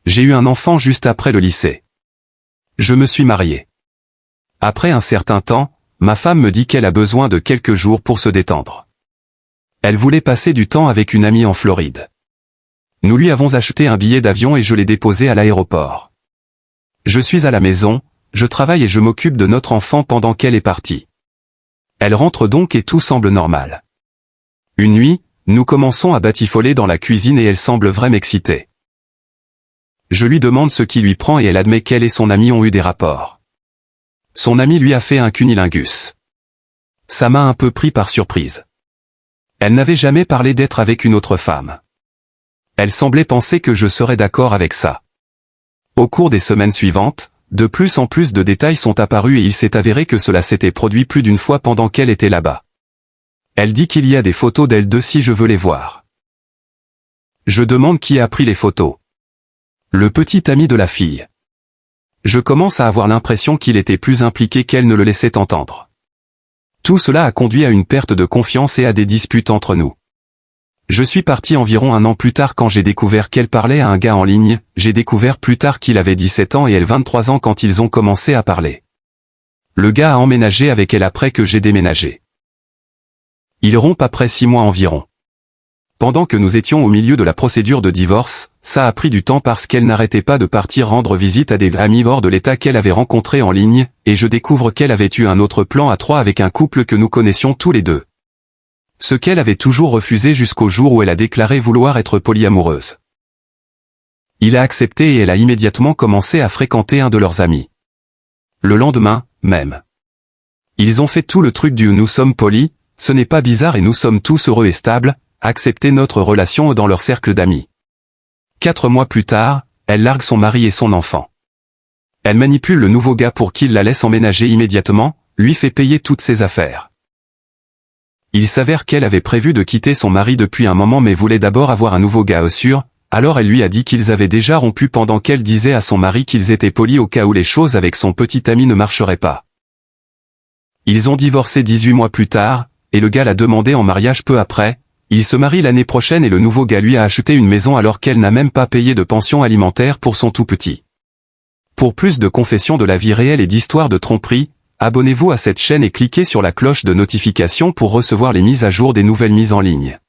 J'ai eu un enfant juste après le lycée. Je me suis marié. Après un certain temps, ma femme me dit qu'elle a besoin de quelques jours pour se détendre. Elle voulait passer du temps avec une amie en Floride. Nous lui avons acheté un billet d'avion et je l'ai déposé à l'aéroport. Je suis à la maison, je travaille et je m'occupe de notre enfant pendant qu'elle est partie. Elle rentre donc et tout semble normal. Une nuit, nous commençons à batifoler dans la cuisine et elle semble vraiment excitée. Je lui demande ce qui lui prend et elle admet qu'elle et son ami ont eu des rapports. Son ami lui a fait un cunnilingus. Ça m'a un peu pris par surprise. Elle n'avait jamais parlé d'être avec une autre femme. Elle semblait penser que je serais d'accord avec ça. Au cours des semaines suivantes, de plus en plus de détails sont apparus et il s'est avéré que cela s'était produit plus d'une fois pendant qu'elle était là-bas. Elle dit qu'il y a des photos d'elle deux si je veux les voir. Je demande qui a pris les photos. Le petit ami de la fille. Je commence à avoir l'impression qu'il était plus impliqué qu'elle ne le laissait entendre. Tout cela a conduit à une perte de confiance et à des disputes entre nous. Je suis parti environ un an plus tard quand j'ai découvert qu'elle parlait à un gars en ligne, j'ai découvert plus tard qu'il avait 17 ans et elle 23 ans quand ils ont commencé à parler. Le gars a emménagé avec elle après que j'ai déménagé. Ils rompent après 6 mois environ. Pendant que nous étions au milieu de la procédure de divorce, ça a pris du temps parce qu'elle n'arrêtait pas de partir rendre visite à des amis hors de l'état qu'elle avait rencontrés en ligne, et je découvre qu'elle avait eu un autre plan à 3 avec un couple que nous connaissions tous les deux. Ce qu'elle avait toujours refusé jusqu'au jour où elle a déclaré vouloir être polyamoureuse. Il a accepté et elle a immédiatement commencé à fréquenter un de leurs amis. Le lendemain, même. Ils ont fait tout le truc du « nous sommes polis », ce n'est pas bizarre et nous sommes tous heureux et stables, accepter notre relation dans leur cercle d'amis. 4 mois plus tard, elle largue son mari et son enfant. Elle manipule le nouveau gars pour qu'il la laisse emménager immédiatement, lui fait payer toutes ses affaires. Il s'avère qu'elle avait prévu de quitter son mari depuis un moment mais voulait d'abord avoir un nouveau gars sûr, alors elle lui a dit qu'ils avaient déjà rompu pendant qu'elle disait à son mari qu'ils étaient polis au cas où les choses avec son petit ami ne marcheraient pas. Ils ont divorcé 18 mois plus tard, et le gars l'a demandé en mariage peu après, il se marie l'année prochaine et le nouveau gars lui a acheté une maison alors qu'elle n'a même pas payé de pension alimentaire pour son tout petit. Pour plus de confessions de la vie réelle et d'histoires de tromperie, abonnez-vous à cette chaîne et cliquez sur la cloche de notification pour recevoir les mises à jour des nouvelles mises en ligne.